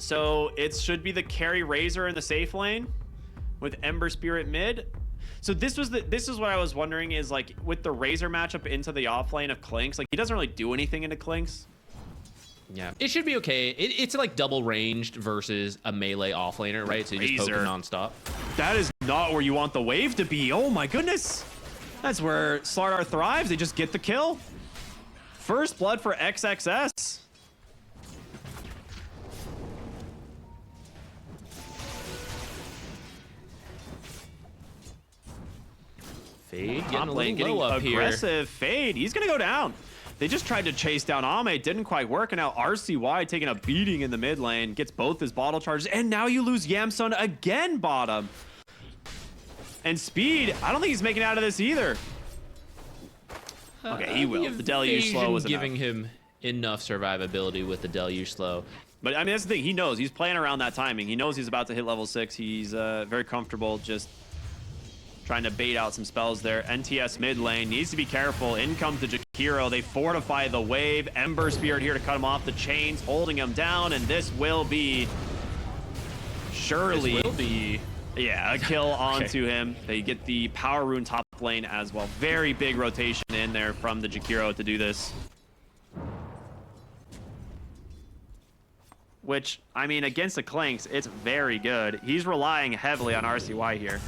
So it should be the carry Razor in the safe lane with Ember Spirit mid. So this is what I was wondering is like with the Razor matchup into the off lane of Clinks, like he doesn't really do anything into Clinks. Yeah, it should be okay. It's like double ranged versus a melee offlaner, right? So you just poke it nonstop. That is not where you want the wave to be. Oh my goodness. That's where Slardar thrives. They just get the kill. First blood for XXS. Fade getting a little low up here. Aggressive Fade. He's gonna go down. They just tried to chase down Ame. Didn't quite work. And now RCY taking a beating in the mid lane. Gets both his bottle charges. And now you lose Yamsun again bottom. And Speed, I don't think he's making out of this either. Okay, he will. The deluge slow was giving him enough survivability with the deluge slow. But I mean, that's the thing. He knows. He's playing around that timing. He knows he's about to hit level 6. He's very comfortable just trying to bait out some spells there. NTS mid lane needs to be careful. In comes the Jakiro. They fortify the wave. Ember Spirit here to cut him off the chains, holding him down. And this will be surely a kill onto him. They get the power rune top lane as well. Very big rotation in there from the Jakiro to do this. Which, I mean, against the Clinks, it's very good. He's relying heavily on RCY here.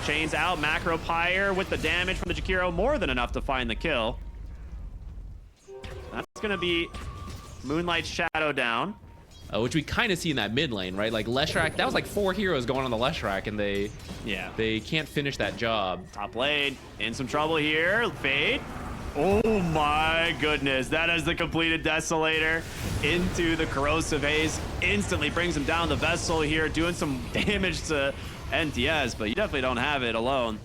Chains out, Macro Pyre with the damage from the Jakiro, more than enough to find the kill. That's going to be Moonlight Shadow down. Which we kind of see in that mid lane, right? Like Leshrac, that was like 4 heroes going on the Leshrac, and they can't finish that job. Top lane, in some trouble here. Fade. Oh my goodness, that is the completed Desolator into the Corrosive Haze. Instantly brings him down the Vessel here, doing some damage to NTS, but you definitely don't have it alone.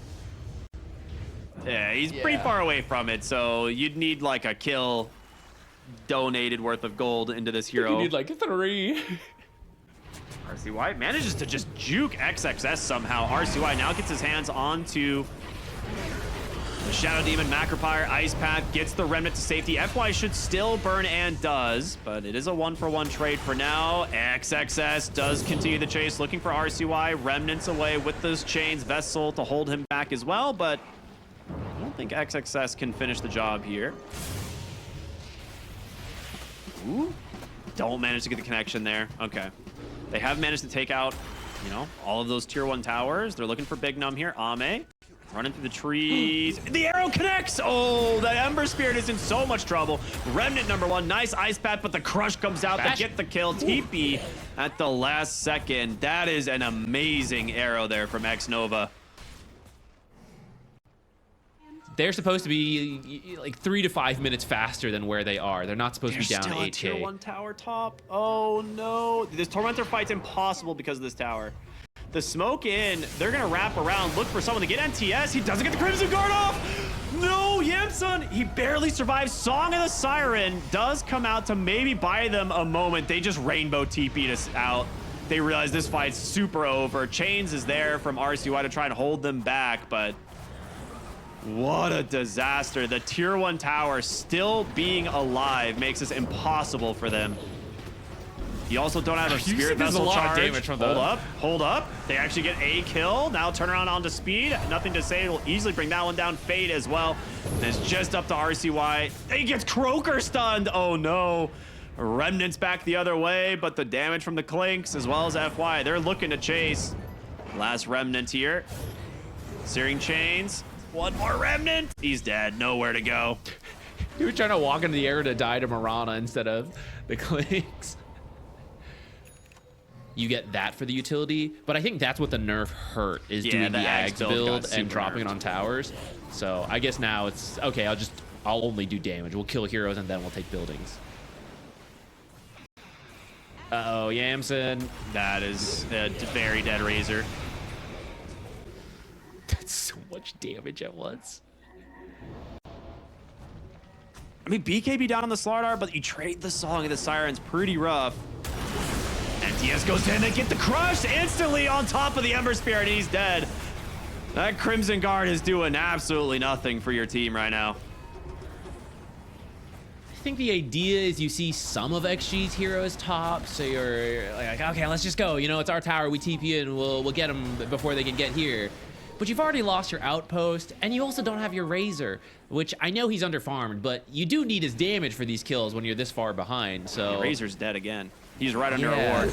Yeah, he's pretty far away from it, so you'd need like a kill donated worth of gold into this hero. You need like 3. RCY manages to just juke XXS somehow. RCY now gets his hands onto the Shadow Demon, Macropyre, Ice Path, gets the Remnant to safety. FY should still burn and does, but it is a 1-for-1 trade for now. XXS does continue the chase, looking for RCY. Remnants away with those chains. Vessel to hold him back as well, but I don't think XXS can finish the job here. Ooh, don't manage to get the connection there. Okay. They have managed to take out, you know, all of those tier 1 towers. They're looking for Big Num here. Ame running through the trees. The arrow connects. Oh, the Ember Spirit is in so much trouble. Remnant #1. Nice Ice Path, but the Crush comes out to get the kill. TP at the last second. That is an amazing arrow there from X-Nova. They're supposed to be like 3 to 5 minutes faster than where they are. They're not supposed to be down still 8K. A tier 1 tower top. Oh no. This Tormentor fight's impossible because of this tower. The smoke in, they're gonna wrap around, look for someone to get NTS. He doesn't get the Crimson Guard off. No, Yamsun, he barely survives. Song of the Siren does come out to maybe buy them a moment. They just rainbow TP'd us out. They realize this fight's super over. Chains is there from RCY to try and hold them back, but what a disaster. The tier 1 tower still being alive makes this impossible for them. You also don't have a Spirit Vessel charge. Damage from Hold up. They actually get a kill. Now turn around onto Speed. Nothing to say. Will easily bring that one down. Fade as well. And it's just up to RCY. He gets Croaker stunned. Oh no. Remnants back the other way, but the damage from the Clinks as well as FY, they're looking to chase. Last Remnant here. Searing Chains. One more Remnant. He's dead. Nowhere to go. You were trying to walk into the air to die to Mirana instead of the Clinks. You get that for the utility, but I think that's what the nerf hurt, is doing the Ags build and dropping it on towers. So I guess now it's okay. I'll only do damage. We'll kill heroes and then we'll take buildings. Uh-oh, Yamsun. That is a very dead Razor. That's so much damage at once. I mean, BKB down on the Slardar, but you trade the Song of the Siren's pretty rough. NTS goes in, they get the Crush instantly on top of the Ember Spirit, and he's dead. That Crimson Guard is doing absolutely nothing for your team right now. think the idea is you see some of XG's heroes top, so you're like, okay, let's just go. You know, it's our tower. We TP in. We'll get them before they can get here. But you've already lost your outpost, and you also don't have your Razor, which I know he's underfarmed, but you do need his damage for these kills when you're this far behind. So Razor's dead again. He's right under a ward.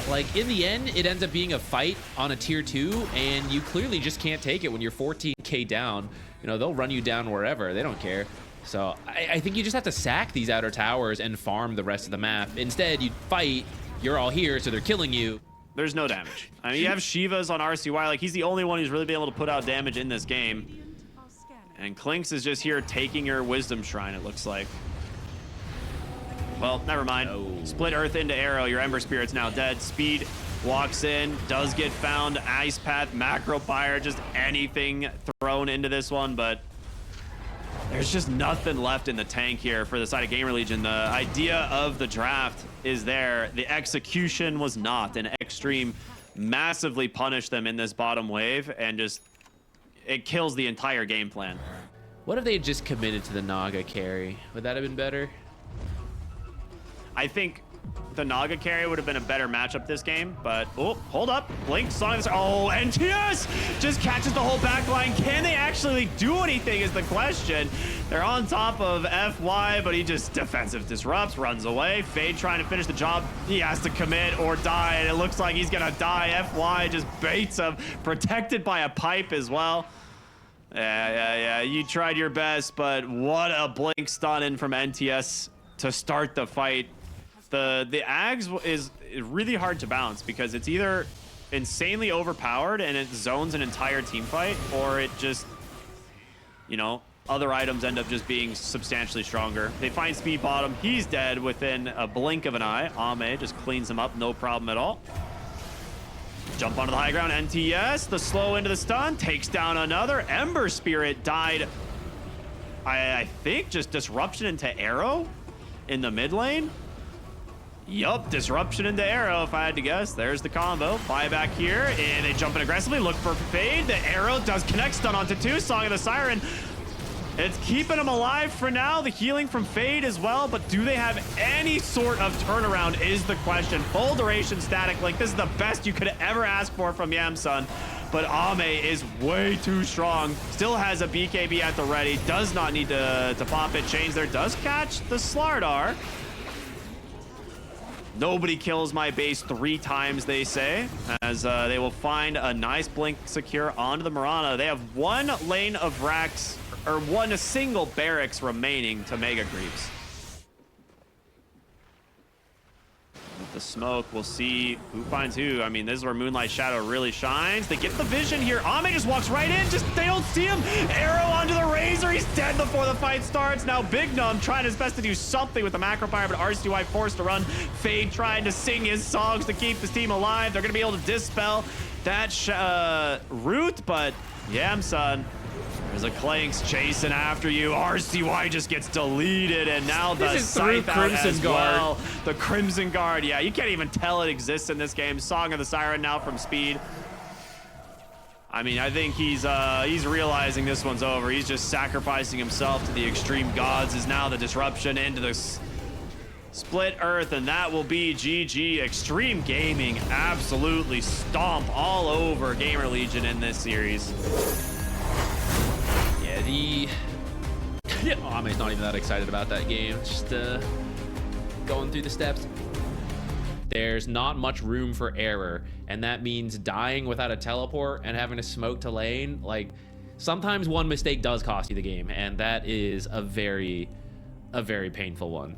Like, in the end, it ends up being a fight on a tier 2, and you clearly just can't take it when you're 14k down. You know, they'll run you down wherever. They don't care. So I think you just have to sack these outer towers and farm the rest of the map. Instead, you fight. You're all here, so they're killing you. There's no damage. I mean, you have Shiva's on RCY. Like, he's the only one who's really been able to put out damage in this game. And Klinks is just here taking your Wisdom Shrine, it looks like. Well, never mind. Oh. Split Earth into Arrow. Your Ember Spirit's now dead. Speed walks in, does get found. Ice Path, Macro Fire, just anything thrown into this one, but there's just nothing left in the tank here for the side of GamerLegion. The idea of the draft is there. The execution was not, and Xtreme massively punished them in this bottom wave, and just, it kills the entire game plan. What if they had just committed to the Naga carry? Would that have been better? I think the Naga carry would have been a better matchup this game, but oh, hold up. Blink, Song. Oh, NTS just catches the whole back line. Can they actually do anything is the question. They're on top of FY, but he just defensive disrupts, runs away. Fade trying to finish the job. He has to commit or die, and it looks like he's gonna die. FY just baits him, protected by a pipe as well. Yeah. You tried your best, but what a blink stun in from NTS to start the fight. The Ags is really hard to bounce because it's either insanely overpowered and it zones an entire team fight, or it just, you know, other items end up just being substantially stronger. They find Speed bottom. He's dead within a blink of an eye. Ame just cleans him up, no problem at all. Jump onto the high ground. NTS, the slow into the stun, takes down another. Ember Spirit died, I think, just disruption into Arrow in the mid lane. Yup, disruption into Arrow, if I had to guess. There's the combo. Buyback here, and they jump in aggressively, look for Fade. The Arrow does connect, stun onto 2. Song of the Siren. It's keeping him alive for now. The healing from Fade as well, but do they have any sort of turnaround is the question. Full duration static link. This is the best you could ever ask for from Yamsun, but Ame is way too strong. Still has a BKB at the ready. Does not need to pop it. Change there. Does catch the Slardar. Nobody kills my base 3 times, they say, as they will find a nice blink secure onto the Mirana. They have one lane of racks, or a single barracks remaining to Mega Creeps. With the smoke, we'll see who finds who. I mean, this is where Moonlight Shadow really shines. They get the vision here. Ame just walks right in. Just, they don't see him. Arrow onto the Razor. He's dead before the fight starts. Now Big Num trying his best to do something with the macro fire, but RCY forced to run. Fade trying to sing his songs to keep his team alive. They're going to be able to dispel that root, but Yamsun, there's a Clanks chasing after you. RCY just gets deleted, and now the Scythe out as well. The Crimson Guard, yeah, you can't even tell it exists in this game. Song of the Siren now from Speed. I mean, I think he's realizing this one's over. He's just sacrificing himself to the extreme gods. Is now the disruption into the split earth, and that will be GG. Xtreme Gaming absolutely stomp all over GamerLegion in this series. Ame's not even that excited about that game. Just going through the steps. There's not much room for error, and that means dying without a teleport and having to smoke to lane. Like, sometimes one mistake does cost you the game, and that is a very painful one.